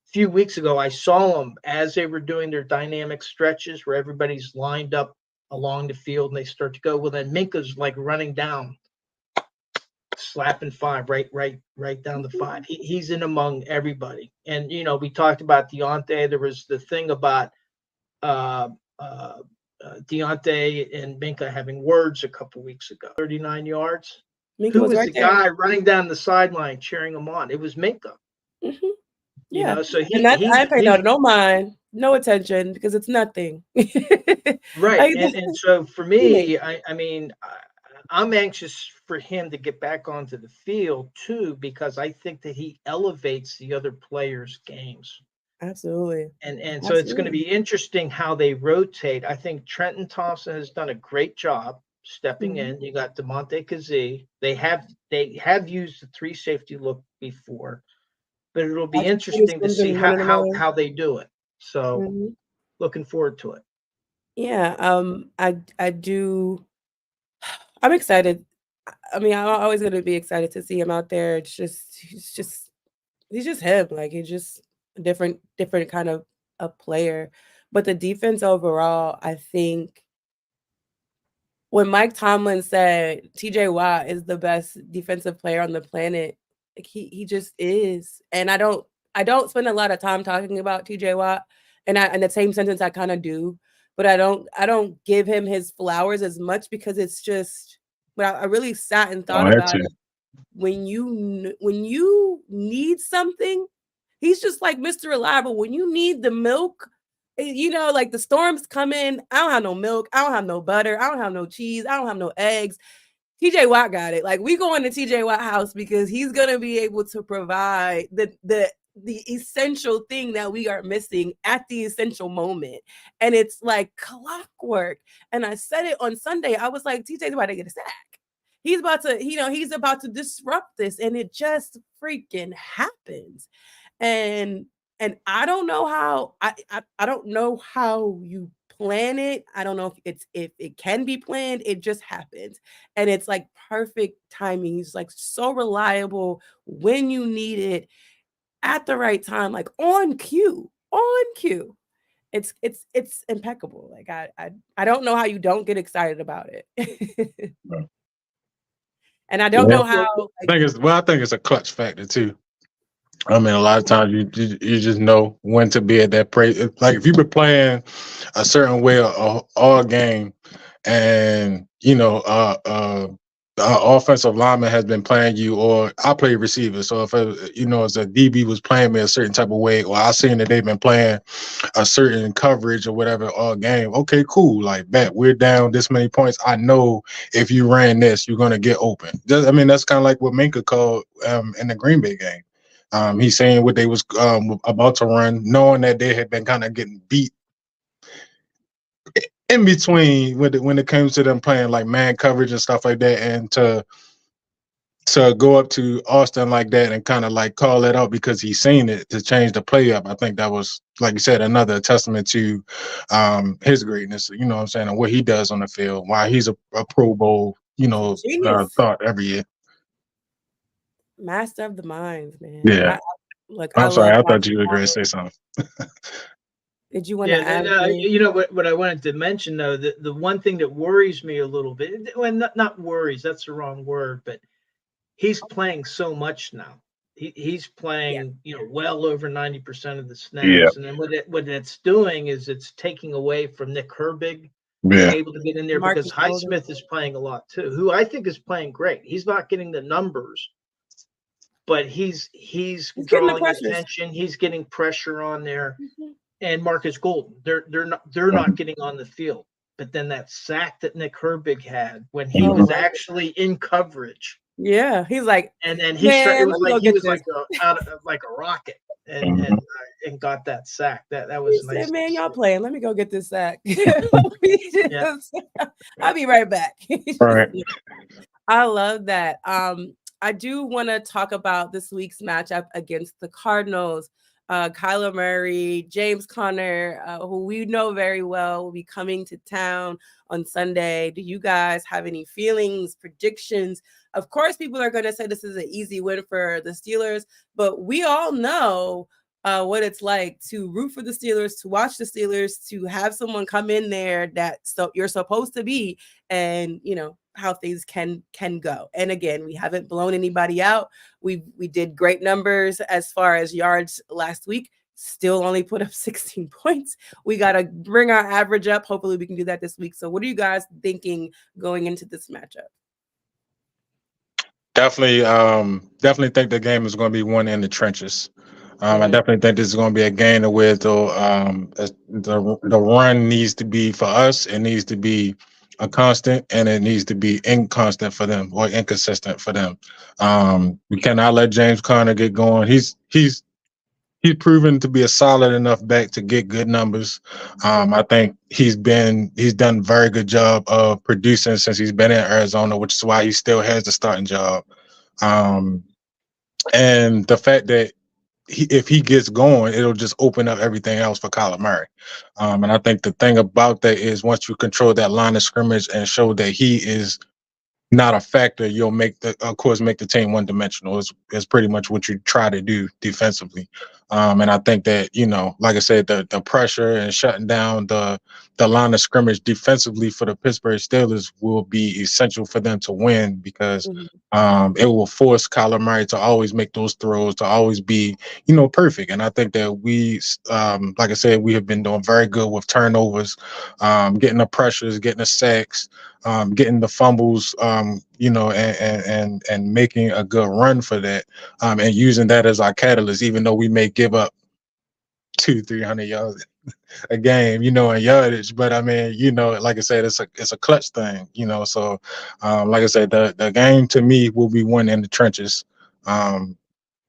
few weeks ago, I saw them as they were doing their dynamic stretches where everybody's lined up along the field and they start to go. Well, then Minka's like running down, slapping five, right down the five. He's in among everybody. And, we talked about Deontay. There was the thing about uh, uh, Deontay and Minka having words a couple weeks ago. 39 yards. Minka Who was was right the there. guy running down the sideline cheering him on? It was Minka. Hmm. You Yeah, know, so and that I pay he's no mind, no attention because it's nothing. right. Like, And so for teammate. me, I mean, I'm anxious for him to get back onto the field too, because I think that he elevates the other players' games. Absolutely, And so it's going to absolutely. be interesting how they rotate. I think Trenton Thompson has done a great job stepping Mhm. in. You got DeMonte Kazee. They have used the three safety look before, but it'll be Patrick interesting to see Peterson's been how running them how on. how they do it. So Mhm. looking forward to it. Yeah, I do. I'm excited. I mean, I'm always gonna be excited to see him out there. It's just he's just him. Like he's just a different kind of a player. But the defense overall, I think when Mike Tomlin said TJ Watt is the best defensive player on the planet, like he just is. And I don't spend a lot of time talking about TJ Watt, and I in the same sentence I kind of do, but I don't give him his flowers as much because it's just. But I really sat and Oh, thought that about too. it. When you need something, he's just like Mr. Reliable. When you need the milk, like the storms come in. I don't have no milk. I don't have no butter. I don't have no cheese. I don't have no eggs. TJ Watt got it. Like we going to TJ Watt house because he's gonna be able to provide the essential thing that we are missing at the essential moment. And it's like clockwork. And I said it on Sunday. I was like, TJ's about to get a sack. He's about to disrupt this. And it just freaking happens. And I don't know how I don't know how you plan it. I don't know if it can be planned. It just happens. And it's like perfect timing. He's like so reliable when you need it at the right time, like on cue. On cue. It's impeccable. Like I don't know how you don't get excited about it. And I don't Yeah. know how like I think it's a clutch factor too. I mean, a lot of times you just know when to be at that praise. Like if you've been playing a certain way all game, and the offensive lineman has been playing you, or I play receiver. So if as a DB was playing me a certain type of way, or I seen that they've been playing a certain coverage or whatever all game. Okay, cool. Like bet we're down this many points. I know if you ran this, you're gonna get open. I mean, that's kind of like what Minka called in the Green Bay game. He's saying what they was about to run, knowing that they had been kind of getting beat in between when it comes to them playing like man coverage and stuff like that, and to go up to Austin like that and kind of like call it out because he's seen it to change the play up. I think that was, like you said, another testament to his greatness, you know what I'm saying, and what he does on the field, why he's a Pro Bowl, genius. thought every year. Master of the minds, man. Yeah. I I'm love sorry. I thought watching you were going to all. say something. Did you want to Yeah, add anything? what I wanted to mention though, the one thing that worries me a little bit, well, not worries, that's the wrong word, but he's playing so much now. He's Yeah, playing, well over 90% of the Yeah. snaps, and then what it's doing is it's taking away from Nick Herbig being Yeah. able to get in there, because Marcus Golden. Highsmith is playing a lot too, who I think is playing great. He's not getting the numbers, but he's He's getting the drawing pressures. attention. He's getting pressure on there, Mhm. and Marcus Golden. They're not getting on the field. But then that sack that Nick Herbig had when he Oh Mhm. was my, actually in coverage, yeah. He's like, and then it man, was let me like go he get was this. like out of, like a rocket, and Mhm. and and got that sack. That He was said, nice to man, y'all see. playing. Let me go get this sack. Yeah, I'll be right back. Right. I love that. I do want to talk about this week's matchup against the Cardinals. Kyler Murray, James Conner, who we know very well, will be coming to town on Sunday. Do you guys have any feelings, predictions? Of course, people are going to say this is an easy win for the Steelers, but we all know what it's like to root for the Steelers, to watch the Steelers, to have someone come in there that you're supposed to be, and how things can go. And again, we haven't blown anybody out. We did great numbers as far as yards last week. still only put up 16 points. We got to bring our average up. Hopefully we can do that this week. So what are you guys thinking going into this matchup? Definitely think the game is going to be won in the trenches. I definitely think this is going to be a game where the run needs to be for us. It needs to be a constant, and it needs to be inconstant for them or inconsistent for them. We cannot let James Conner get going. He's proven to be a solid enough back to get good numbers. I think he's done a very good job of producing since he's been in Arizona, which is why he still has the starting job. And the fact that if he gets going, it'll just open up everything else for Kyler Murray. And I think the thing about that is once you control that line of scrimmage and show that he is not a factor, you'll make the team one dimensional. Is pretty much what you try to do defensively. And I think that, like I said, the pressure and shutting down the line of scrimmage defensively for the Pittsburgh Steelers will be essential for them to win because it will force Kyler Murray to always make those throws, to always be, perfect. And I think that like I said, we have been doing very good with turnovers, getting the pressures, getting the sacks, getting the fumbles, and making a good run for that, and using that as our catalyst, even though we may give up 200-300 yards a game, in yardage. But I mean, like I said, it's a clutch thing, So, like I said, the game to me will be won in the trenches.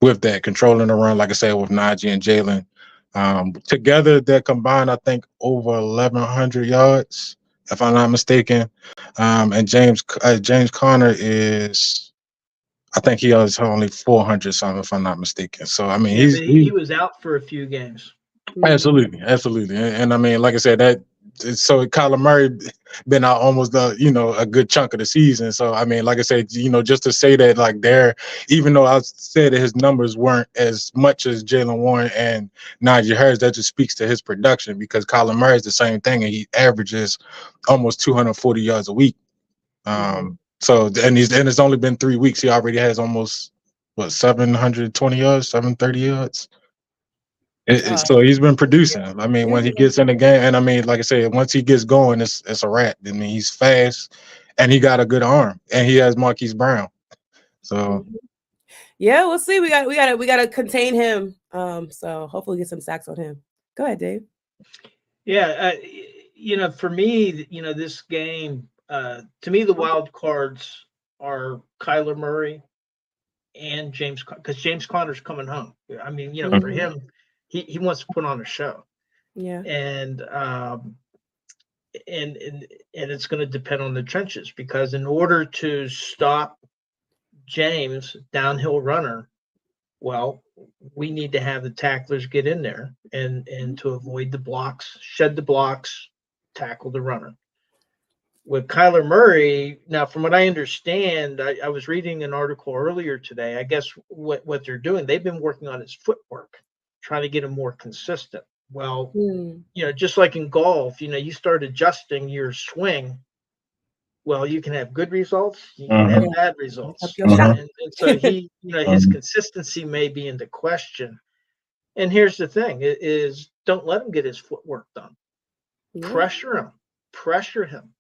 With that, controlling the run, like I said, with Najee and Jalen. Together, they're combined, I think, over 1,100 yards, if I'm not mistaken. And James Conner is, I think he has only 400 something, if I'm not mistaken. So I mean, Yeah, but he was out for a few games. Absolutely. And I mean, like I said, so Kyler Murray been out almost a good chunk of the season. So I mean, like I said, just to say that even though I said that his numbers weren't as much as Jalen Warren and Najee Harris, that just speaks to his production because Kyler Murray is the same thing and he averages almost 240 yards a week. So and it's only been 3 weeks. He already has almost 720 yards, 730 yards. So he's been producing. I mean, when he gets in the game, and I mean, like I said, once he gets going, it's a wrap. I mean, he's fast, and he got a good arm, and he has Marquise Brown. So, yeah, we'll see. We got to contain him. So hopefully get some sacks on him. Go ahead, Dave. Yeah, for me, this game, to me, the wild cards are Kyler Murray and James, because James Conner's coming home. I mean, for him, he wants to put on a show. Yeah. And it's going to depend on the trenches because in order to stop James, downhill runner, well, we need to have the tacklers get in there and to avoid the blocks, shed the blocks, tackle the runner. With Kyler Murray, now from what I understand, I was reading an article earlier today. I guess what they're doing, they've been working on his footwork, trying to get him more consistent. Well, just like in golf, you start adjusting your swing. Well, you can have good results, you can have bad results. And so his consistency may be into question. And here's the thing is don't let him get his footwork done. Pressure him.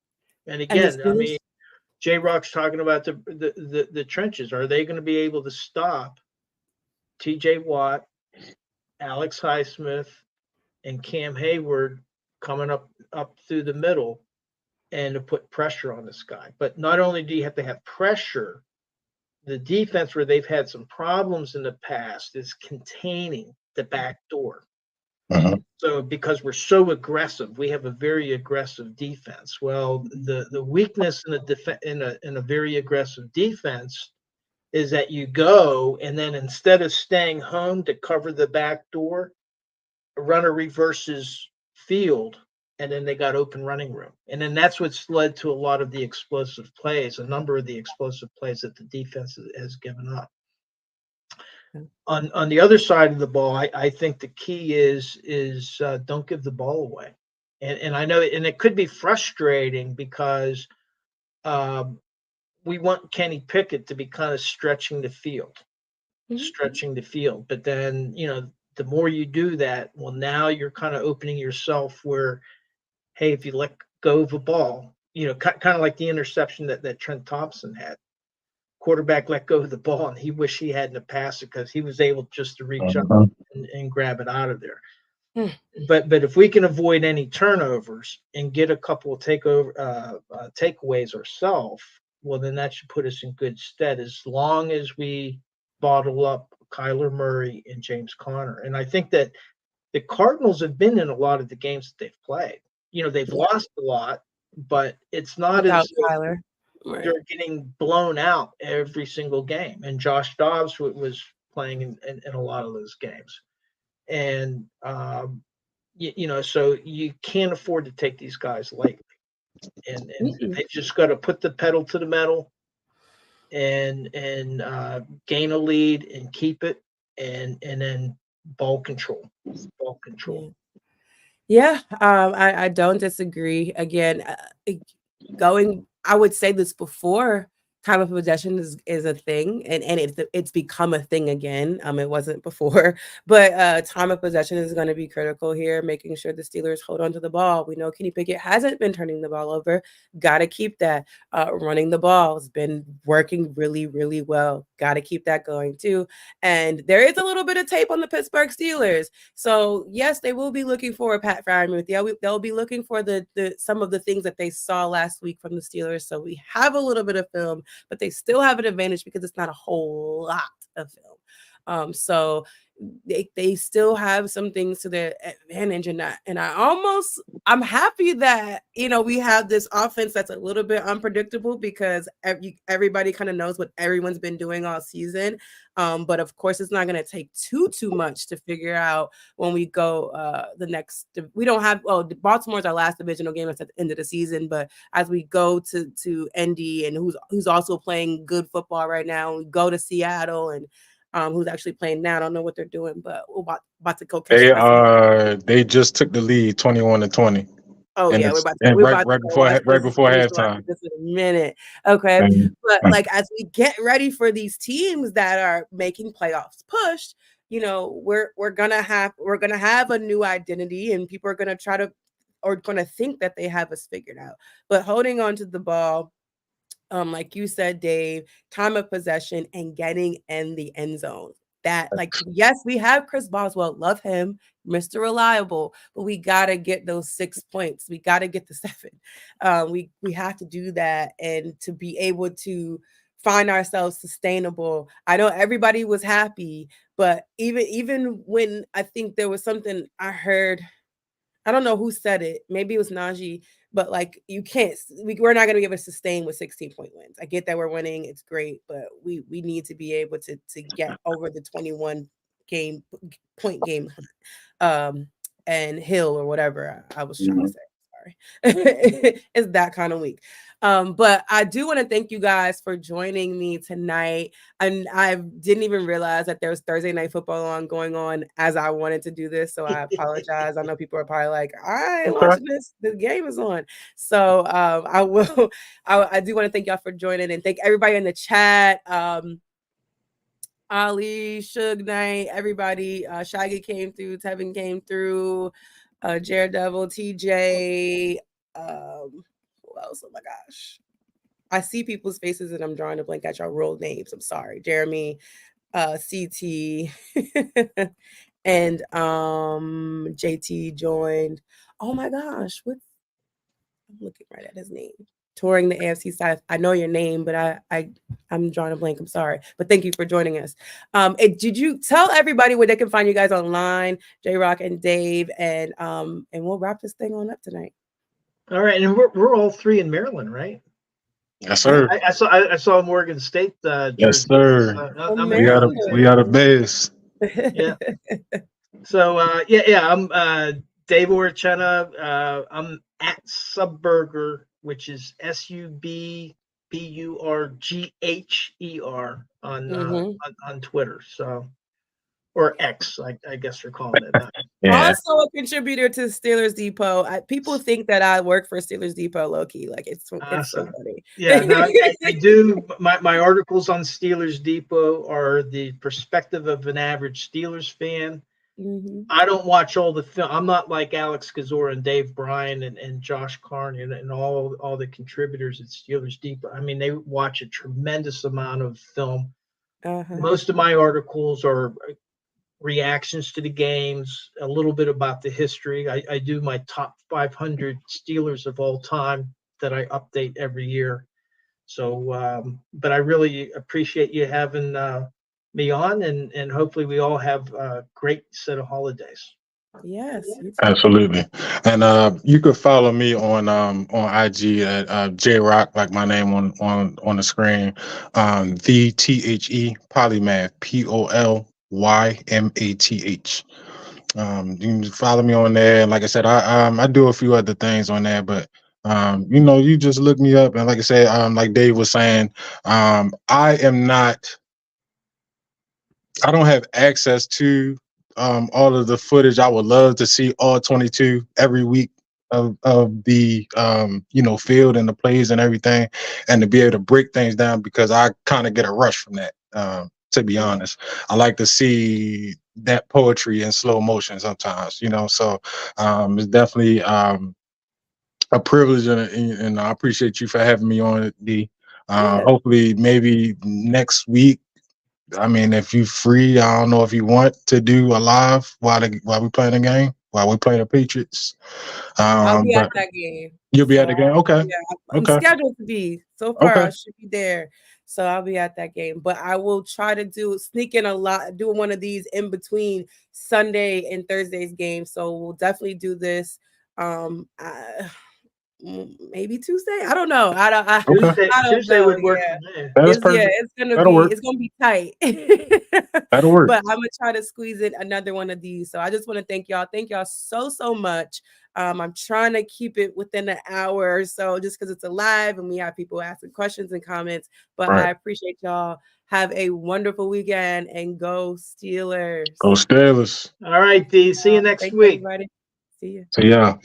And again, I mean, J-Rock's talking about the trenches. Are they going to be able to stop T.J. Watt, Alex Highsmith, and Cam Hayward coming up through the middle and to put pressure on this guy? But not only do you have to have pressure, the defense where they've had some problems in the past is containing the back door. So because we're so aggressive, we have a very aggressive defense. Well, the weakness in a very aggressive defense is that you go and then instead of staying home to cover the back door, a runner reverses field and then they got open running room. And then that's what's led to a lot of the explosive plays, a number of the explosive plays that the defense has given up. On the other side of the ball, I think the key is don't give the ball away. And I know, and it could be frustrating because we want Kenny Pickett to be kind of stretching the field. But then, the more you do that, well, now you're kind of opening yourself where, hey, if you let go of a ball, kind of like the interception that Trent Thompson had. Quarterback let go of the ball, and he wished he hadn't have passed it because he was able just to reach up and grab it out of there. But if we can avoid any turnovers and get a couple of takeaways ourselves, well, then that should put us in good stead as long as we bottle up Kyler Murray and James Conner. And I think that the Cardinals have been in a lot of the games that they've played. They've lost a lot, but it's not without as if Kyler. Right. they're getting blown out every single game. And Josh Dobbs was playing in a lot of those games. And, so you can't afford to take these guys lightly. And they just got to put the pedal to the metal and gain a lead and keep it and then ball control. Yeah, I don't disagree. Again, I would say this before, time of possession is a thing, and it's become a thing again. It wasn't before, but time of possession is going to be critical here, making sure the Steelers hold on to the ball. We know Kenny Pickett hasn't been turning the ball over. Got to keep that. Running the ball has been working really, really well. Got to keep that going too. And there is a little bit of tape on the Pittsburgh Steelers. So yes, they will be looking for a Pat Fryermuth. They'll be looking for the some of the things that they saw last week from the Steelers. So we have a little bit of film, but they still have an advantage because it's not a whole lot of film. So they still have some things to their advantage, and I'm happy that we have this offense that's a little bit unpredictable because everybody kind of knows what everyone's been doing all season. But of course, it's not going to take too much to figure out when we go the next. We don't have Baltimore's our last divisional game at the end of the season, but as we go to Indy and who's also playing good football right now, we go to Seattle and who's actually playing now. I don't know what they're doing, but we're about to go catch They just took the lead 21-20. Oh and yeah, we're right about before halftime. This in a minute, okay. But like as we get ready for these teams that are making playoffs push, we're gonna have a new identity, and people are gonna gonna think that they have us figured out. But holding on to the ball, like you said, Dave, time of possession and getting in the end zone. That, yes, we have Chris Boswell, love him, Mr. Reliable, but we gotta get those 6 points. We gotta get the 7. We have to do that, and to be able to find ourselves sustainable. I know everybody was happy, but even when I think there was something I heard, I don't know who said it. Maybe it was Najee, but you can't. We're not going to be able to sustain with 16-point wins. I get that we're winning; it's great, but we need to be able to get over the 21 point game, and Hill or whatever I was trying to say. Sorry, it's that kind of week. But I do want to thank you guys for joining me tonight. And I didn't even realize that there was Thursday Night Football going on as I wanted to do this. So I apologize. I know people are probably like, I ain't watching this. The game is on. So I do want to thank y'all for joining, and thank everybody in the chat. Ali, Suge Knight, everybody. Shaggy came through. Tevin came through. Jared Devil, TJ. Who else? Oh my gosh. I see people's faces and I'm drawing a blank at y'all real names. I'm sorry. Jeremy, CT, and JT joined. Oh my gosh. I'm looking right at his name. Touring the AFC South. I know your name, but I'm drawing a blank. I'm sorry. But thank you for joining us. Did you tell everybody where they can find you guys online, J-Rock and Dave, and we'll wrap this thing on up tonight. All right, and we're all three in Maryland, right? Yes, sir. I saw Morgan State. Yes, sir. We got a base. Yeah. So I'm Dave Orchena. I'm at Subburger, which is SUBBURGHER on Twitter. So, or X, I guess you're calling it. Yeah. Also a contributor to Steelers Depot. People think that I work for Steelers Depot, low key. It's so funny. Yeah, no, I do. My articles on Steelers Depot are the perspective of an average Steelers fan. Mhm. I don't watch all the film. I'm not like Alex Kazora and Dave Bryan and Josh Carney and all the contributors at Steelers Deep. I mean, they watch a tremendous amount of film. Uh-huh. Most of my articles are reactions to the games, a little bit about the history. I do my top 500 Steelers of all time that I update every year. So, but I really appreciate you having me on, and hopefully we all have a great set of holidays. Yes, you too. Absolutely. And you could follow me on IG at JRock, like my name on the screen. The THE Polymath, POLYMATH. You can follow me on there. And like I said, I do a few other things on there, but you just look me up. And like I said, like Dave was saying, I don't have access to all of the footage. I would love to see all 22 every week of the field and the plays and everything, and to be able to break things down, because I kind of get a rush from that. To be honest, I like to see that poetry in slow motion sometimes. So it's definitely a privilege, and I appreciate you for having me on it, D. Yeah. Hopefully, maybe next week. I mean, if you free, I don't know if you want to do a live while we playing the game, while we play the Patriots. I'll be at But that game. you'll be So at the game. Okay. yeah, I'm Okay. scheduled to be. So far, Okay. I should be there. So I'll be at that game. But I will try to sneak in doing one of these in between Sunday and Thursday's game. So we'll definitely do this. Um, I, maybe Tuesday. I don't know. Okay. I don't Tuesday know. would work Yeah. for me. That is perfect. That'll work. It's gonna be tight. That'll work. But I'm gonna try to squeeze in another one of these. So I just want to thank y'all. Thank y'all so much. I'm trying to keep it within an hour or so, just because it's a live and we have people asking questions and comments. But Right. I appreciate y'all. Have a wonderful weekend and go Steelers. Go Steelers. All right, D. See you next Thanks week. everybody. See you. So yeah.